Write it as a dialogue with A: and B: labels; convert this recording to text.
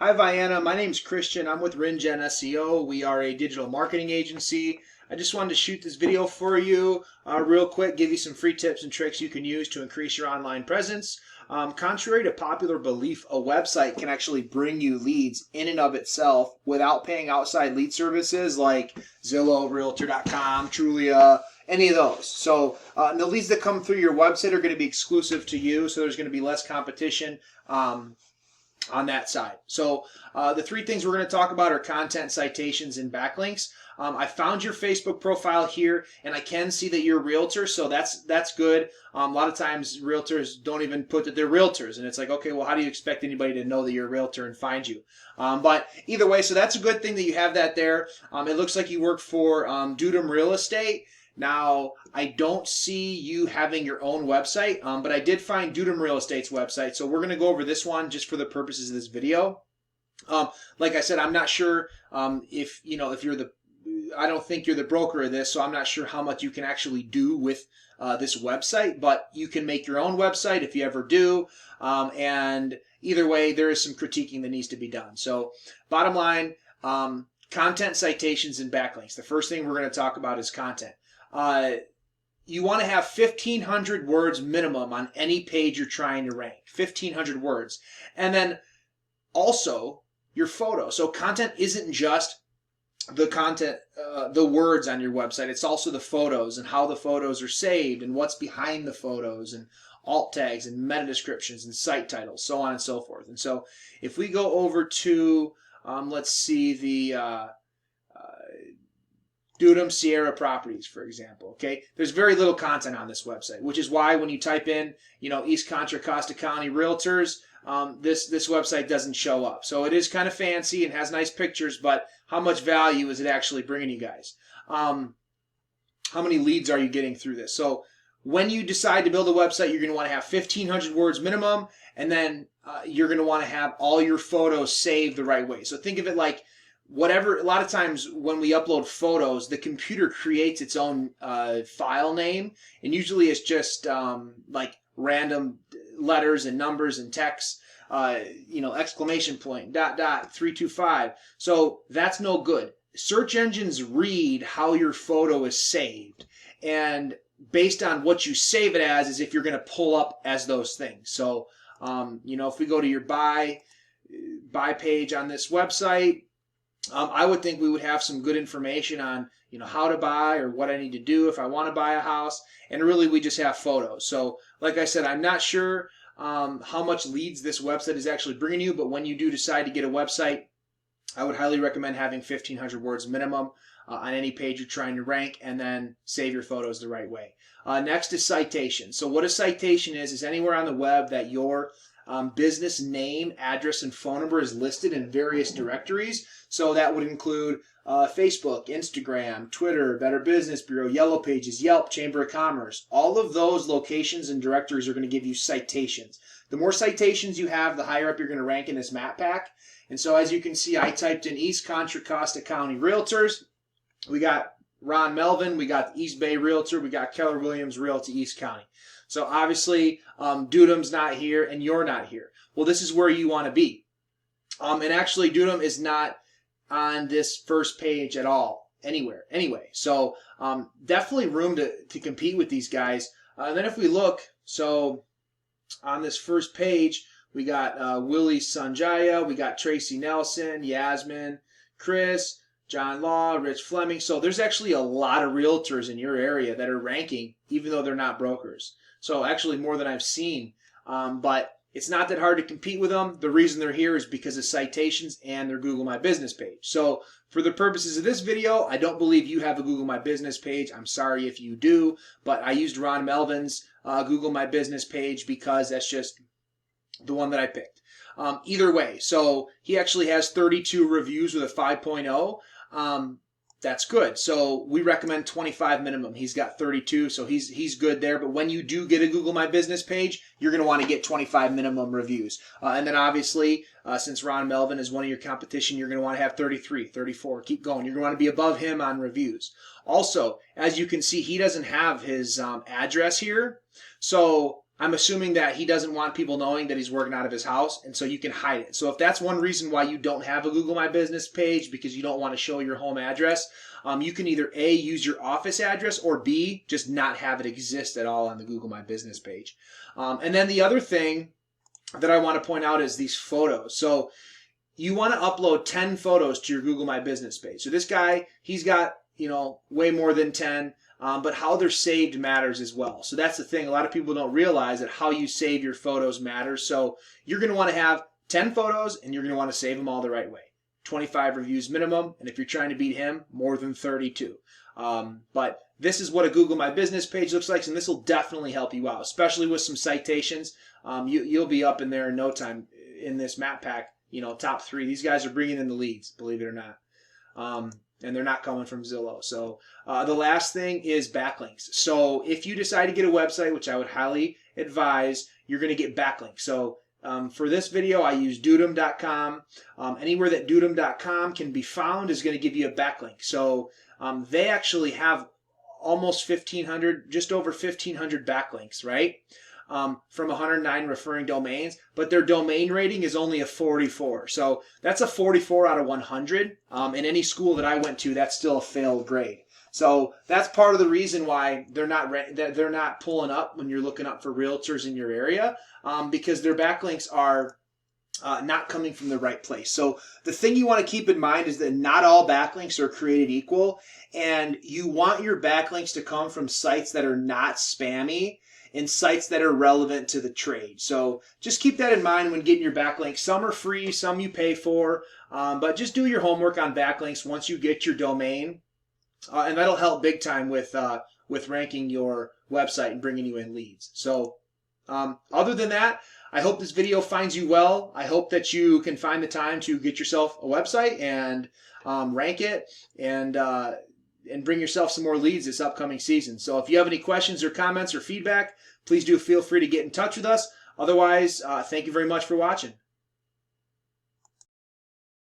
A: Hi, Vyana. My name's Christian. I'm with RinGen SEO. We are a digital marketing agency. I just wanted to shoot this video for you real quick, give you some free tips and tricks you can use to increase your online presence. Contrary to popular belief, a website can actually bring you leads in and of itself without paying outside lead services like Zillow, Realtor.com, Trulia, any of those. So the leads that come through your website are going to be exclusive to you, so there's going to be less competition on that side. So the three things we're going to talk about are content, citations, and backlinks. I found your Facebook profile here, and I can see that you're a realtor, so that's good. A lot of times realtors don't even put that they're realtors, and it's like, okay, well, how do you expect anybody to know that you're a realtor and find you? But either way, so that's a good thing that you have that there. It looks like you work for Dudum Real Estate. Now, I don't see you having your own website, but I did find Dudum Real Estate's website, so we're going to go over this one just for the purposes of this video. Like I said, I'm not sure if you're the, I don't think you're the broker of this, so I'm not sure how much you can actually do with this website, but you can make your own website if you ever do, and either way, there is some critiquing that needs to be done. So, bottom line, content, citations, and backlinks. The first thing we're going to talk about is content. You want to have 1,500 words minimum on any page you're trying to rank. 1,500 words. And then also your photo. So content isn't just the content, the words on your website. It's also the photos and how the photos are saved and what's behind the photos and alt tags and meta descriptions and site titles, so on and so forth. And so if we go over to, let's see, the Dudum Sierra Properties, for example. Okay, there's very little content on this website, which is why when you type in, East Contra Costa County Realtors, this website doesn't show up. So it is kind of fancy and has nice pictures, but how much value is it actually bringing you guys? How many leads are you getting through this? So when you decide to build a website, you're going to want to have 1,500 words minimum, and then you're going to want to have all your photos saved the right way. So think of it like whatever. A lot of times when we upload photos, the computer creates its own file name, and usually it's just like random letters and numbers and text, exclamation point, dot, dot, 325. So that's no good. Search engines read how your photo is saved, and based on what you save it as is if you're going to pull up as those things. So, if we go to your buy page on this website, I would think we would have some good information on, how to buy or what I need to do if I want to buy a house. And really, we just have photos. So, like I said, I'm not sure how much leads this website is actually bringing you, but when you do decide to get a website, I would highly recommend having 1,500 words minimum on any page you're trying to rank, and then save your photos the right way. Next is citation. So what a citation is anywhere on the web that your business name, address, and phone number is listed in various directories. So that would include Facebook, Instagram, Twitter, Better Business Bureau, Yellow Pages, Yelp, Chamber of Commerce. All of those locations and directories are going to give you citations. The more citations you have, the higher up you're going to rank in this map pack. And so as you can see, I typed in East Contra Costa County Realtors. We got Ron Melvin, we got East Bay Realtor, we got Keller Williams Realty East County. So obviously, Dudum's not here and you're not here. Well, this is where you want to be. And actually, Dudum is not on this first page at all, anywhere. Anyway, so definitely room to compete with these guys. And then if we look, so on this first page, we got Willie Sanjaya, we got Tracy Nelson, Yasmin, Chris, John Law, Rich Fleming. So there's actually a lot of realtors in your area that are ranking, even though they're not brokers. So actually more than I've seen. But it's not that hard to compete with them. The reason they're here is because of citations and their Google My Business page. So for the purposes of this video, I don't believe you have a Google My Business page. I'm sorry if you do, but I used Ron Melvin's Google My Business page because that's just the one that I picked. Either way, so he actually has 32 reviews with a 5.0. That's good. So we recommend 25 minimum. He's got 32, so he's good there. But when you do get a Google My Business page, you're going to want to get 25 minimum reviews. And then obviously, since Ron Melvin is one of your competition, you're going to want to have 33, 34. Keep going. You're going to want to be above him on reviews. Also, as you can see, he doesn't have his address here. So I'm assuming that he doesn't want people knowing that he's working out of his house, and so you can hide it. So if that's one reason why you don't have a Google My Business page, because you don't want to show your home address, you can either A, use your office address, or B, just not have it exist at all on the Google My Business page. And then the other thing that I want to point out is these photos. So you want to upload 10 photos to your Google My Business page. So this guy, he's got, way more than 10, but how they're saved matters as well. So that's the thing. A lot of people don't realize that how you save your photos matters. So you're going to want to have 10 photos, and you're going to want to save them all the right way. 25 reviews minimum, and if you're trying to beat him, more than 32. But this is what a Google My Business page looks like, and this will definitely help you out, especially with some citations. You'll be up in there in no time in this map pack, top 3. These guys are bringing in the leads, believe it or not. And they're not coming from Zillow. So the last thing is backlinks. So if you decide to get a website, which I would highly advise, you're going to get backlinks. So for this video, I use Dudum.com. Anywhere that Dudum.com can be found is going to give you a backlink. So they actually have almost 1,500, just over 1,500 backlinks, right? From 109 referring domains, but their domain rating is only a 44. So that's a 44 out of 100. In any school that I went to, that's still a failed grade. So that's part of the reason why they're not pulling up when you're looking up for realtors in your area, because their backlinks are not coming from the right place. So the thing you want to keep in mind is that not all backlinks are created equal, and you want your backlinks to come from sites that are not spammy and sites that are relevant to the trade. So just keep that in mind when getting your backlinks. Some are free, some you pay for, but just do your homework on backlinks once you get your domain, and that'll help big time with ranking your website and bringing you in leads. So other than that, I hope this video finds you well. I hope that you can find the time to get yourself a website and rank it and bring yourself some more leads this upcoming season. So if you have any questions or comments or feedback, please do feel free to get in touch with us. Otherwise, thank you very much for watching.